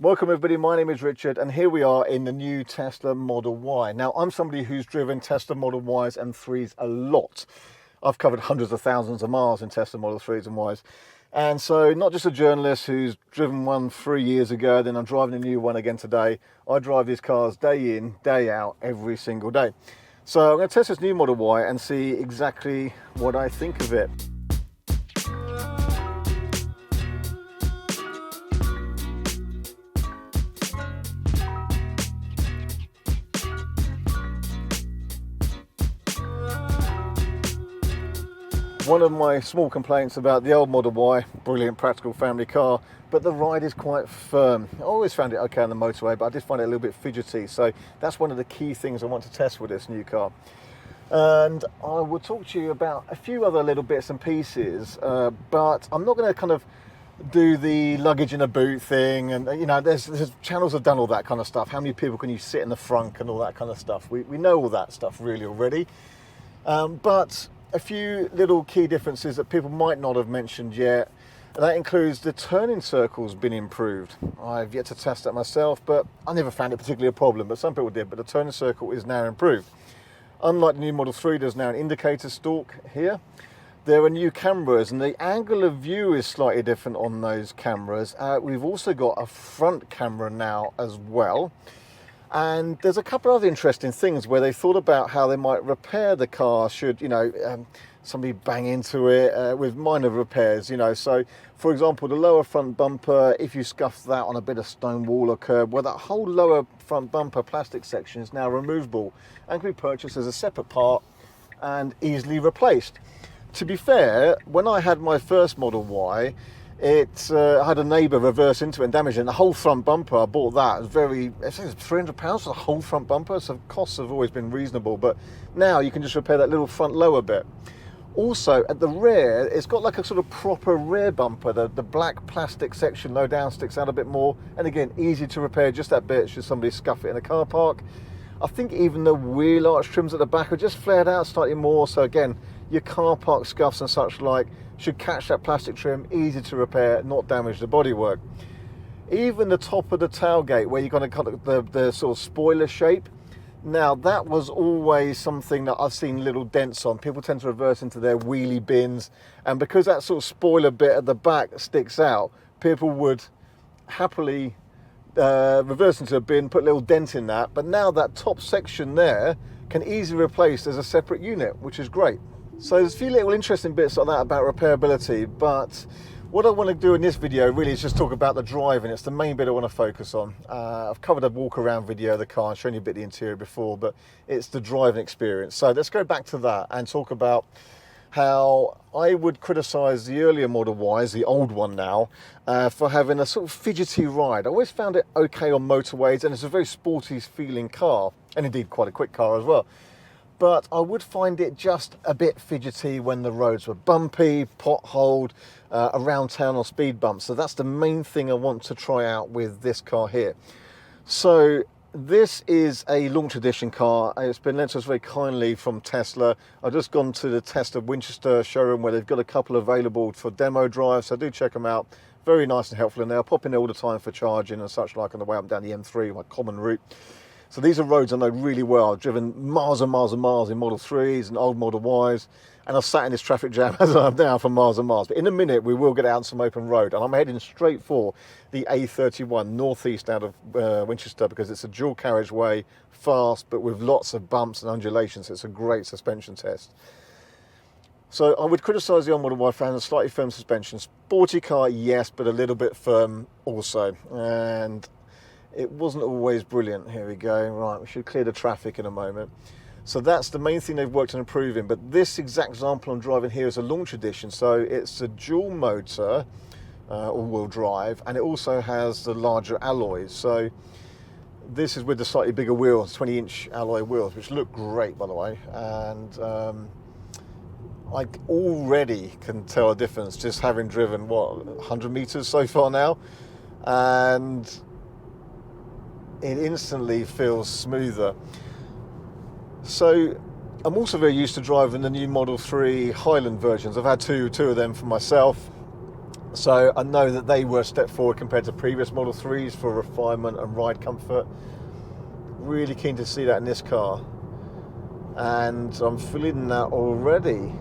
Welcome everybody, my name is Richard and here we are in the new Tesla Model Y. Now I'm somebody who's driven Tesla Model Ys and 3s a lot. I've covered hundreds of thousands of miles in Tesla Model 3s and Ys. And so not just a journalist who's driven one 3 years ago, then I'm driving a new one again today. I drive these cars day in, day out, every single day. So I'm going to test this new Model Y and see exactly what I think of it. One of my small complaints about the old Model Y, brilliant practical family car, but the ride is quite firm. I always found it okay on the motorway, but I did find it a little bit fidgety. So that's one of the key things I want to test with this new car. And I will talk to you about a few other little bits and pieces, but I'm not going to kind of do the luggage in a boot thing. And you know, there's channels have done all that kind of stuff. How many people can you sit in the front and all that kind of stuff? We know all that stuff really already. But a few little key differences that people might not have mentioned yet. That includes the turning circle's been improved. I've yet to test that myself, but I never found it particularly a problem, but some people did. But the turning circle is now improved. Unlike the new Model 3, there's now an indicator stalk here. There are new cameras and the angle of view is slightly different on those cameras. We've also got a front camera now as well. And there's a couple of other interesting things where they thought about how they might repair the car should, you know, somebody bang into it with minor repairs, you know. So, for example, the lower front bumper, if you scuff that on a bit of stone wall or curb, well, that whole lower front bumper plastic section is now removable and can be purchased as a separate part and easily replaced. To be fair, when I had my first Model Y, I had a neighbour reverse into it and damage it, and the whole front bumper, I bought that. It was I think it's £300 for the whole front bumper, so costs have always been reasonable, but now you can just repair that little front lower bit. Also, at the rear, it's got like a sort of proper rear bumper. The black plastic section low down sticks out a bit more, and again, easy to repair just that bit should somebody scuff it in a car park. I think even the wheel arch trims at the back are just flared out slightly more, so again, your car park scuffs and such like should catch that plastic trim, easy to repair, not damage the bodywork. Even the top of the tailgate, where you're going to cut the sort of spoiler shape, now that was always something that I've seen little dents on. People tend to reverse into their wheelie bins, and because that sort of spoiler bit at the back sticks out, people would happily reverse into a bin, put a little dent in that, but now that top section there can easily be replaced as a separate unit, which is great. So there's a few little interesting bits like that about repairability, but what I want to do in this video really is just talk about the drive, and it's the main bit I want to focus on. I've covered a walk around video of the car and shown you a bit of the interior before, but it's the driving experience. So let's go back to that and talk about how I would criticise the earlier Model Ys, the old one now, for having a sort of fidgety ride. I always found it okay on motorways, and it's a very sporty feeling car, and indeed quite a quick car as well. But I would find it just a bit fidgety when the roads were bumpy, potholed, around town on speed bumps. So that's the main thing I want to try out with this car here. So this is a launch edition car. It's been lent to us very kindly from Tesla. I've just gone to the Tesla Winchester showroom where they've got a couple available for demo drives, so do check them out. Very nice and helpful in there. I pop in there all the time for charging and such like on the way up and down the M3, my common route. So these are roads I know really well. I've driven miles and miles and miles in Model 3s and old Model Ys, and I've sat in this traffic jam as I am now for miles and miles. But in a minute, we will get out on some open road, and I'm heading straight for the A31 northeast out of Winchester because it's a dual carriageway, fast, but with lots of bumps and undulations. It's a great suspension test. So I would criticise the old Model Y for having a slightly firm suspension. Sporty car, yes, but a little bit firm also. And it wasn't always brilliant. Here we go. Right, we should clear the traffic in a moment. So that's the main thing they've worked on improving. But this exact example I'm driving here is a launch edition. So it's a dual motor, all-wheel drive, and it also has the larger alloys. So this is with the slightly bigger wheels, 20-inch alloy wheels, which look great, by the way. And I already can tell a difference just having driven, what, 100 meters so far now. And it instantly feels smoother. So I'm also very used to driving the new Model 3 Highland versions. I've had two of them for myself. So I know that they were a step forward compared to previous Model 3s for refinement and ride comfort. Really keen to see that in this car. And I'm feeling that already.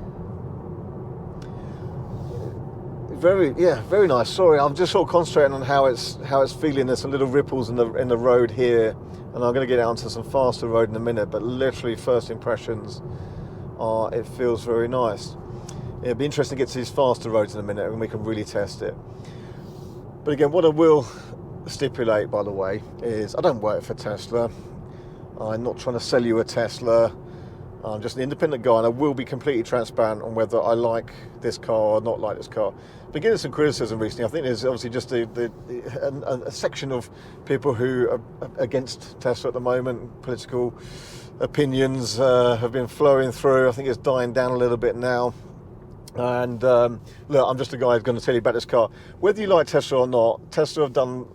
Very nice. Sorry, I'm just sort of concentrating on how it's feeling. There's some little ripples in the road here, and I'm going to get out onto some faster road in a minute. But literally, first impressions are it feels very nice. It'll be interesting to get to these faster roads in a minute, and we can really test it. But again, what I will stipulate, by the way, is I don't work for Tesla. I'm not trying to sell you a Tesla. I'm just an independent guy, and I will be completely transparent on whether I like this car or not like this car. Been getting some criticism recently. I think there's obviously just a section of people who are against Tesla at the moment. Political opinions have been flowing through. I think it's dying down a little bit now. And look, I'm just a guy who's going to tell you about this car. Whether you like Tesla or not, Tesla have done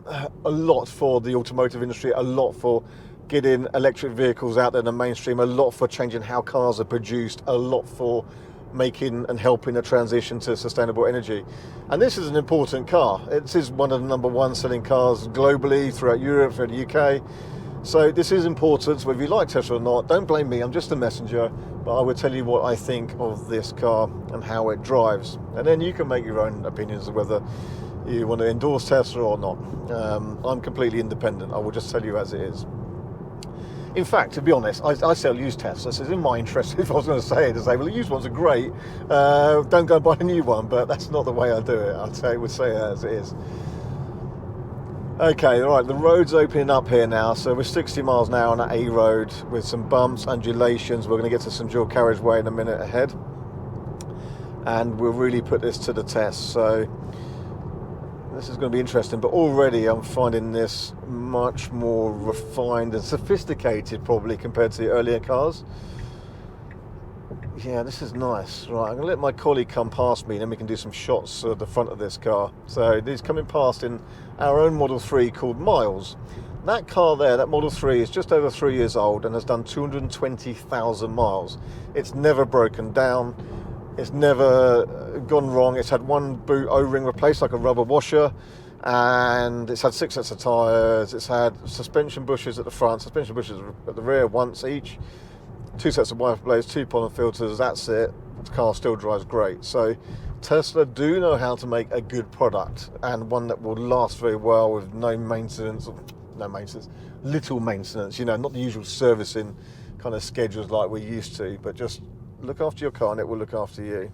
a lot for the automotive industry, a lot for getting electric vehicles out there in the mainstream, a lot for changing how cars are produced, a lot for making and helping a transition to sustainable energy. And this is an important car. It is one of the #1 selling cars globally, throughout Europe, throughout the UK. So this is important. So whether you like Tesla or not, don't blame me, I'm just a messenger, but I will tell you what I think of this car and how it drives. And then you can make your own opinions of whether you want to endorse Tesla or not. I'm completely independent. I will just tell you as it is. In fact, to be honest, I sell used Teslas. It's in my interest, if I was going to say it, to say, well, the used ones are great, don't go buy a new one, but that's not the way I do it. I would say it as it is. Okay, all right, the road's opening up here now, so we're 60 miles an hour on that A road with some bumps, undulations. We're going to get to some dual carriageway in a minute ahead, and we'll really put this to the test. So this is going to be interesting, but already I'm finding this much more refined and sophisticated probably compared to the earlier cars. Yeah, this is nice. Right, I'm going to let my colleague come past me, and then we can do some shots of the front of this car. So he's coming past in our own Model 3 called Miles. That car there, that Model 3, is just over 3 years old and has done 220,000 miles. It's never broken down. It's never gone wrong. It's had one boot O-ring replaced, like a rubber washer, and it's had 6 sets of tyres. It's had suspension bushes at the front, suspension bushes at the rear once each, 2 sets of wiper blades, 2 pollen filters. That's it. The car still drives great. So Tesla do know how to make a good product, and one that will last very well with little maintenance, you know, not the usual servicing kind of schedules like we're used to, but just look after your car and it will look after you.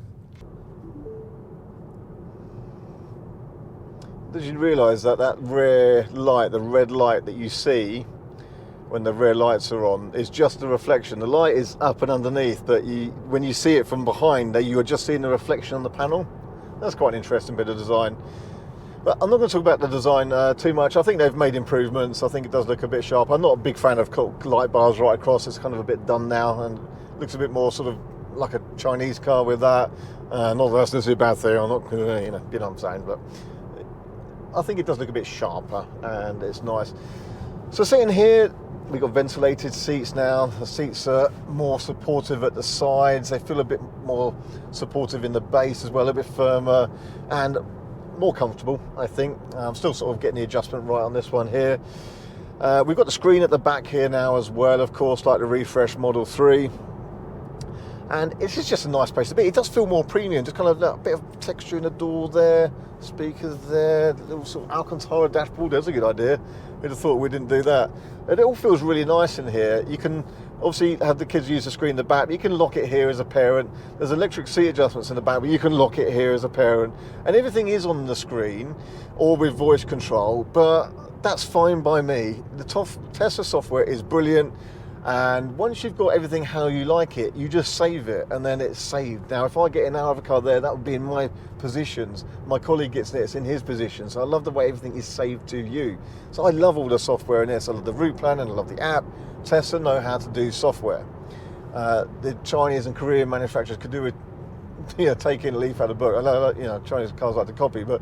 Did you realise that rear light, the red light that you see when the rear lights are on, is just a reflection? The light is up and underneath, but when you see it from behind, you are just seeing the reflection on the panel. That's quite an interesting bit of design. But I'm not going to talk about the design too much. I think they've made improvements. I think it does look a bit sharp. I'm not a big fan of light bars right across. It's kind of a bit done now and looks a bit more sort of like a Chinese car with that. Not that that's necessarily a bad thing. I'm not, you know what I'm saying, but I think it does look a bit sharper and it's nice. So sitting here, we've got ventilated seats now. The seats are more supportive at the sides. They feel a bit more supportive in the base as well, a bit firmer and more comfortable, I think. I'm still sort of getting the adjustment right on this one here. We've got the screen at the back here now as well, of course, like the refresh Model 3. And it's just a nice place to be. It does feel more premium, just kind of a bit of texture in the door there, speakers there, the little sort of Alcantara dashboard. That's a good idea. Who'd have thought we didn't do that? And it all feels really nice in here. You can obviously have the kids use the screen in the back, but you can lock it here as a parent. There's electric seat adjustments in the back, but you can lock it here as a parent. And everything is on the screen or with voice control, but that's fine by me. The Tesla software is brilliant. And once you've got everything how you like it, you just save it and then it's saved. Now, if I get an hour of a car there, that would be in my positions. My colleague gets it, it's in his position. So I love the way everything is saved to you. So I love all the software in this. I love the route plan and I love the app. Tesla know how to do software. The Chinese and Korean manufacturers could do with, taking a leaf out of the book. I know, Chinese cars like to copy, but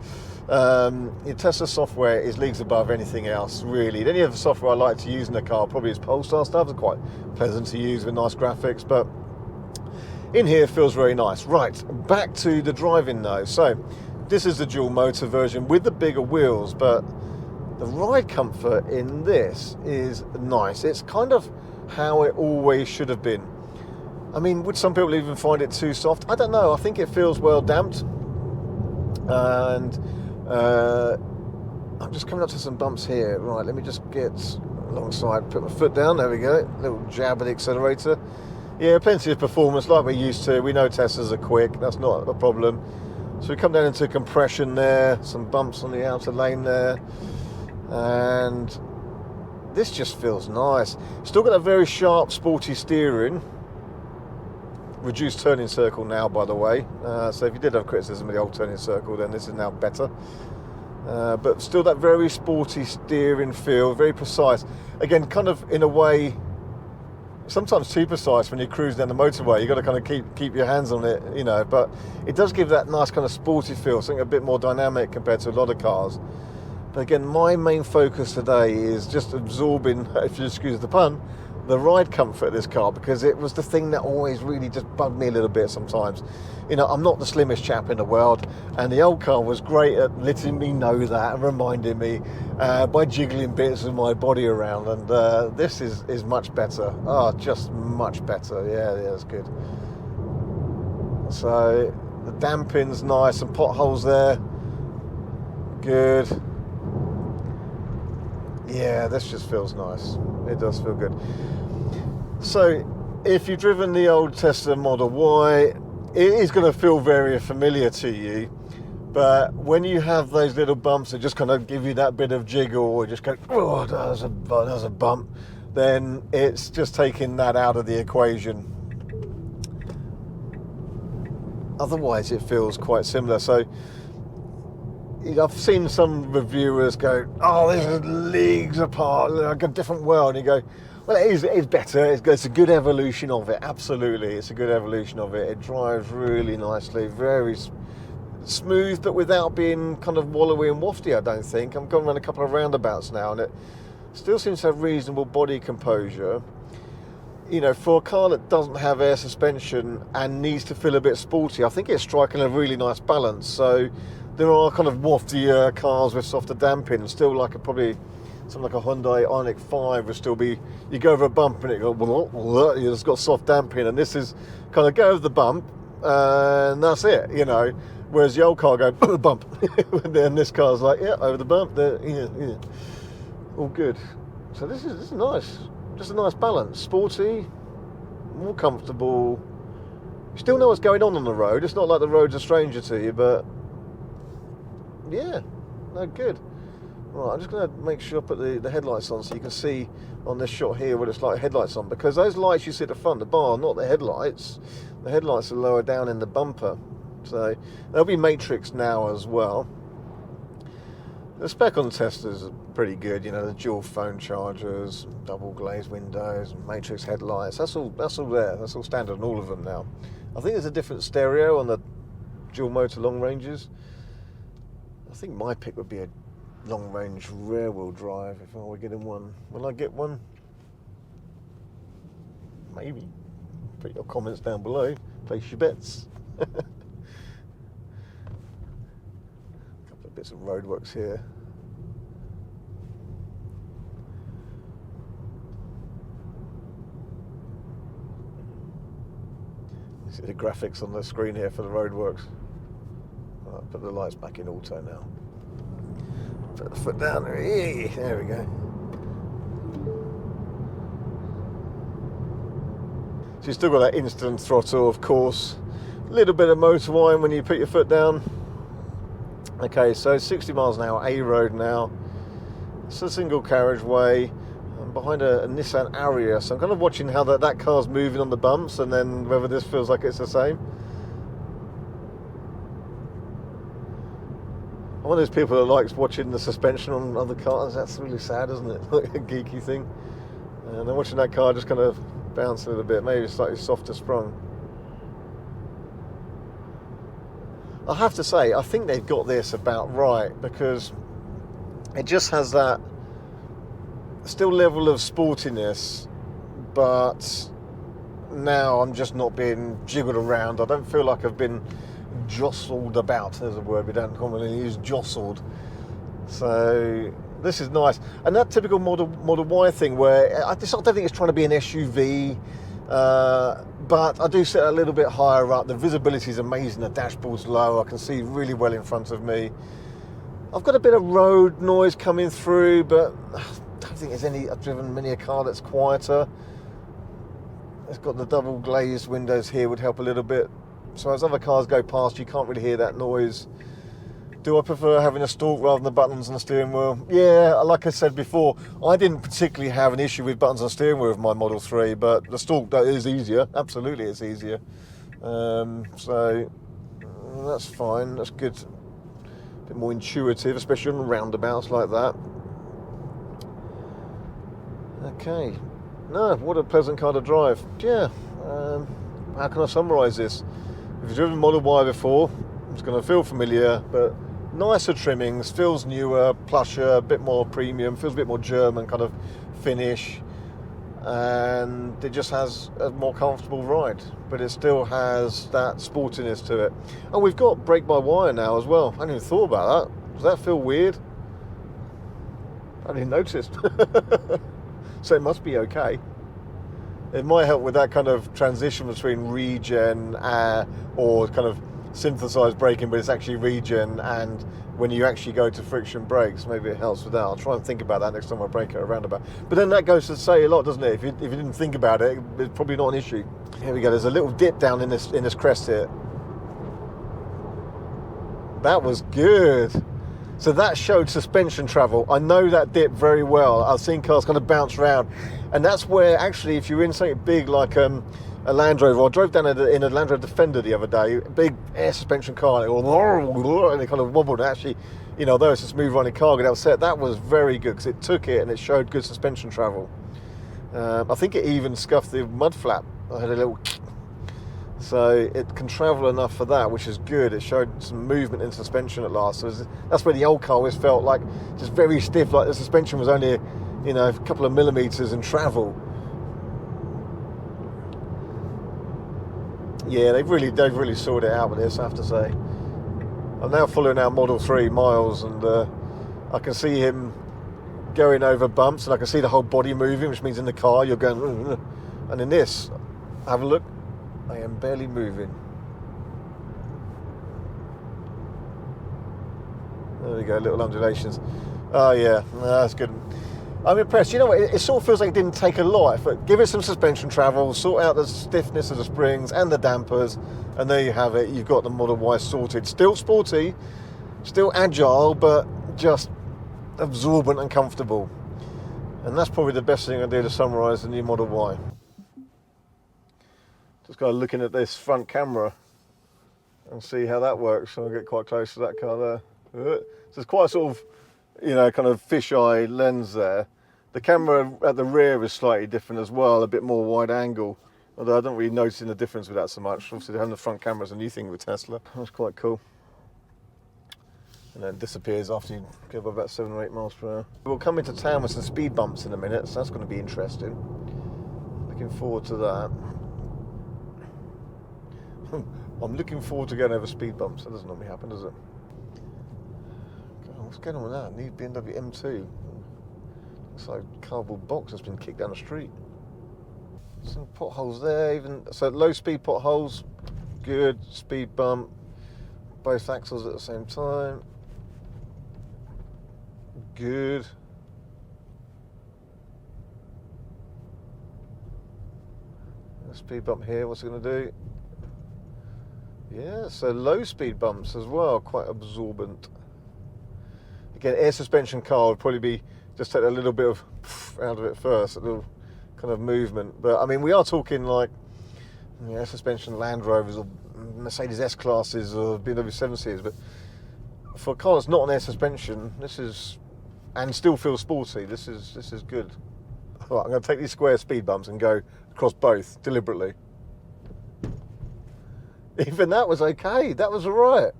Tesla software is leagues above anything else, really. The only other software I like to use in a car probably is Polestar stuff. It's quite pleasant to use with nice graphics, but in here feels very nice. Right, back to the driving though. So this is the dual motor version with the bigger wheels, but the ride comfort in this is nice. It's kind of how it always should have been. I mean, would some people even find it too soft? I don't know. I think it feels well damped. And I'm just coming up to some bumps here. Right, let me just get alongside, put my foot down. There we go. Little jab at the accelerator. Yeah, plenty of performance like we're used to. We know Teslas are quick. That's not a problem. So we come down into compression there. Some bumps on the outer lane there. And this just feels nice. Still got a very sharp, sporty steering. Reduced turning circle now, by the way. So if you did have criticism of the old turning circle, then this is now better. But still that very sporty steering feel, very precise. Again, kind of in a way, sometimes too precise when you cruise down the motorway. You've got to kind of keep your hands on it, you know. But it does give that nice kind of sporty feel, something a bit more dynamic compared to a lot of cars. But again, my main focus today is just absorbing, if you excuse the pun, the ride comfort of this car, because it was the thing that always really just bugged me a little bit sometimes. You know, I'm not the slimmest chap in the world, and the old car was great at letting me know that and reminding me by jiggling bits of my body around, and this is much better. Oh, just much better. Yeah, that's good. So the damping's nice, some potholes there. Good. Yeah, this just feels nice. It does feel good. So, if you've driven the old Tesla Model Y, it is going to feel very familiar to you. But when you have those little bumps that just kind of give you that bit of jiggle, or just go, oh, there's a bump, then it's just taking that out of the equation. Otherwise, it feels quite similar. So, I've seen some reviewers go, oh, this is leagues apart, like a different world. And you go, well, it is better. It's a good evolution of it. Absolutely, it's a good evolution of it. It drives really nicely, very smooth, but without being kind of wallowy and wafty, I don't think. I'm going around a couple of roundabouts now, and it still seems to have reasonable body composure. You know, for a car that doesn't have air suspension and needs to feel a bit sporty, I think it's striking a really nice balance. So there are kind of waftier cars with softer damping, and still like probably something like a Hyundai Ioniq 5 would still be, you go over a bump and it goes, it's got soft damping, and this is kind of go over the bump and that's it, you know. Whereas the old car go bump, and then this car's like, yeah, over the bump, yeah, all good. So this is nice, just a nice balance, sporty, more comfortable. You still know what's going on the road. It's not like the road's a stranger to you, but yeah, no, good. Right, I'm just going to make sure I put the headlights on so you can see on this shot here what it's like headlights on, because those lights you see at the front, the bar, not the headlights. The headlights are lower down in the bumper, so they'll be matrix now as well. The spec on the Teslas is pretty good, you know, the dual phone chargers, double glazed windows, matrix headlights, that's all there, that's all standard on all of them now. I think there's a different stereo on the dual motor long ranges. I think my pick would be a long range rear wheel drive if I were getting one. Will I get one? Maybe. Put your comments down below, place your bets. A couple of bits of roadworks here. You see the graphics on the screen here for the roadworks. Right, put the lights back in auto now. Put the foot down there. There we go. So you've still got that instant throttle, of course. A little bit of motor whine when you put your foot down. Okay, so 60 miles an hour, A road now. It's a single carriageway. I'm behind a Nissan Ariya, so I'm kind of watching how that car's moving on the bumps, and then whether this feels like it's the same. I'm one of those people that likes watching the suspension on other cars. That's really sad, isn't it? Like a geeky thing. And I'm watching that car just kind of bounce a little bit, maybe slightly softer sprung. I have to say, I think they've got this about right, because it just has that still level of sportiness, but now I'm just not being jiggled around. I don't feel like I've been jostled about. There's a word we don't commonly use, jostled. So this is nice. And that typical Model Y thing where I don't think it's trying to be an SUV, but I do sit a little bit higher up. The visibility is amazing. The dashboard's low. I can see really well in front of me. I've got a bit of road noise coming through, but I don't think I've driven many a car that's quieter. It's got the double glazed windows here, would help a little bit. So as other cars go past, you can't really hear that noise. Do I prefer having a stalk rather than the buttons on the steering wheel? Yeah, like I said before, I didn't particularly have an issue with buttons on the steering wheel with my Model 3, but the stalk is easier. Absolutely, it's easier. So that's fine. That's good. A bit more intuitive, especially on roundabouts like that. Okay. No, what a pleasant car to drive. Yeah. How can I summarise this? If you've driven Model Y before, it's going to feel familiar, but nicer trimmings, feels newer, plusher, a bit more premium, feels a bit more German kind of finish, and it just has a more comfortable ride, but it still has that sportiness to it. And we've got brake-by-wire now as well. I hadn't even thought about that. Does that feel weird? I didn't notice. So it must be okay. It might help with that kind of transition between regen or kind of synthesized braking, but it's actually regen, and when you actually go to friction brakes, maybe it helps with that. I'll try and think about that next time I brake at a roundabout. But then that goes to say a lot, doesn't it? If you didn't think about it, it's probably not an issue. Here we go. There's a little dip down in this crest here. That was good. So that showed suspension travel. I know that dip very well. I've seen cars kind of bounce around, and that's where actually, if you're in something big like a Land Rover, I drove down in a Land Rover Defender the other day, a big air suspension car, and it kind of wobbled. Actually, although it's a smooth running car, that was very good because it took it and it showed good suspension travel. I think it even scuffed the mud flap. I had a little. So it can travel enough for that, which is good. It showed some movement in suspension at last. So that's where the old car always felt like just very stiff, like the suspension was only, a couple of millimeters in travel. Yeah, they've really sorted it out with this, I have to say. I'm now following our Model 3 Miles, and I can see him going over bumps, and I can see the whole body moving, which means in the car you're going, and in this, have a look. I am barely moving. There we go, little undulations. Oh yeah, that's good. I'm impressed. You know what, it sort of feels like it didn't take a lot, but give it some suspension travel, sort out the stiffness of the springs and the dampers, and there you have it. You've got the Model Y sorted. Still sporty, still agile, but just absorbent and comfortable. And that's probably the best thing I do to summarise the new Model Y. Just kind of looking at this front camera and see how that works. So I'll get quite close to that car there. So it's quite a sort of, kind of fisheye lens there. The camera at the rear is slightly different as well, a bit more wide angle. Although I don't really notice the difference with that so much. Obviously having the front camera is a new thing with Tesla. That's quite cool. And then it disappears after you go by about 7 or 8 miles per hour. We'll come into town with some speed bumps in a minute, so that's going to be interesting. Looking forward to that. I'm looking forward to going over speed bumps. That doesn't normally happen, does it? What's going on with that? New BMW M2. Looks like a cardboard box that's been kicked down the street. Some potholes there, so low speed potholes, good. Speed bump, both axles at the same time, good. Speed bump here, what's it going to do? Yeah, so low speed bumps as well, quite absorbent. Again, air suspension car would probably be just take a little bit of out of it first, a little kind of movement. But I mean, we are talking like air suspension Land Rovers or Mercedes S-Classes or BMW 7 Series. But for a car that's not on air suspension, this is, and still feels sporty, this is good. All right, I'm going to take these square speed bumps and go across both deliberately. Even that was okay. That was all right.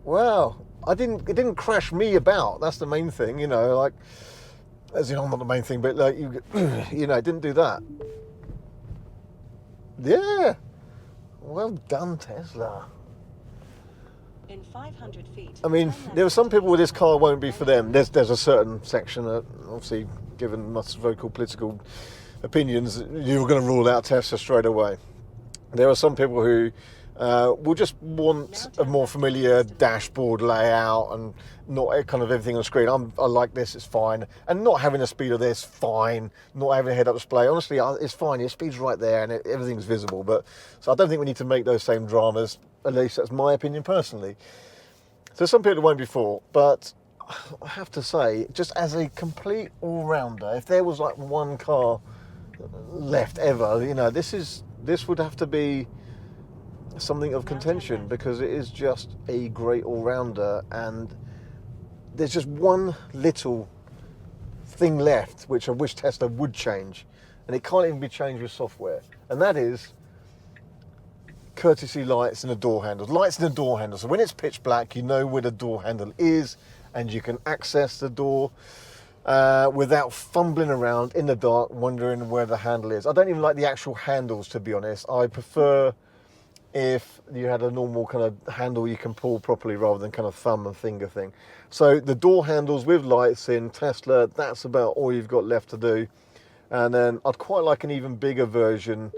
Wow. It didn't crash me about. That's the main thing, like, as not the main thing, but like, it didn't do that. Yeah. Well done, Tesla. In 500 feet. I mean, there are some people where this car won't be for them. There's a certain section that, obviously, given my vocal political opinions, you're going to rule out Tesla straight away. There are some people who will just want a more familiar dashboard layout and not kind of everything on the screen. I like this, it's fine. And not having the speed of this, fine. Not having a head-up display, honestly, it's fine. Your speed's right there and everything's visible. But so I don't think we need to make those same dramas. At least that's my opinion personally. So some people won't be for, but I have to say, just as a complete all-rounder, if there was like one car left ever, you know, this would have to be something of contention, because it is just a great all-rounder, and there's just one little thing left which I wish Tesla would change, and it can't even be changed with software, and that is courtesy lights in the door handles. Lights in the door handles. So when it's pitch black, you know where the door handle is, and you can access the door without fumbling around in the dark, wondering where the handle is. I don't even like the actual handles, to be honest. I prefer if you had a normal kind of handle you can pull properly rather than kind of thumb and finger thing. So the door handles with lights in Tesla, that's about all you've got left to do. And then I'd quite like an even bigger version,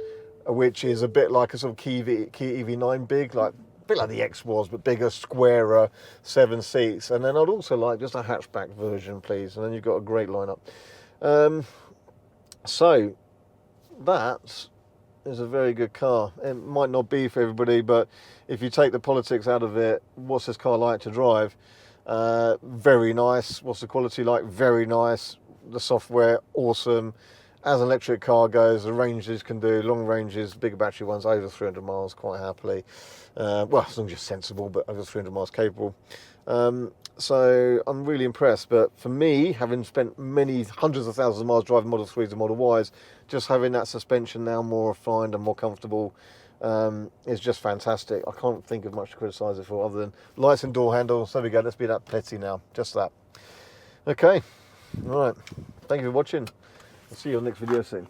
which is a bit like a sort of Kia EV9 big, like a bit like the X was, but bigger, squarer, 7 seats. And then I'd also like just a hatchback version, please. And then you've got a great lineup. So that is a very good car. It might not be for everybody, but if you take the politics out of it, what's this car like to drive? Very nice. What's the quality like? Very nice. The software, awesome. As an electric car goes, the ranges can do long ranges, bigger battery ones, over 300 miles quite happily. Well, as long as you're sensible, but over 300 miles capable. So I'm really impressed. But for me, having spent many hundreds of thousands of miles driving Model 3s and Model Ys, just having that suspension now more refined and more comfortable is just fantastic. I can't think of much to criticise it for other than lights and door handles. There we go, let's be that petty now, just that. Okay, all right, thank you for watching. I'll see you on the next video soon.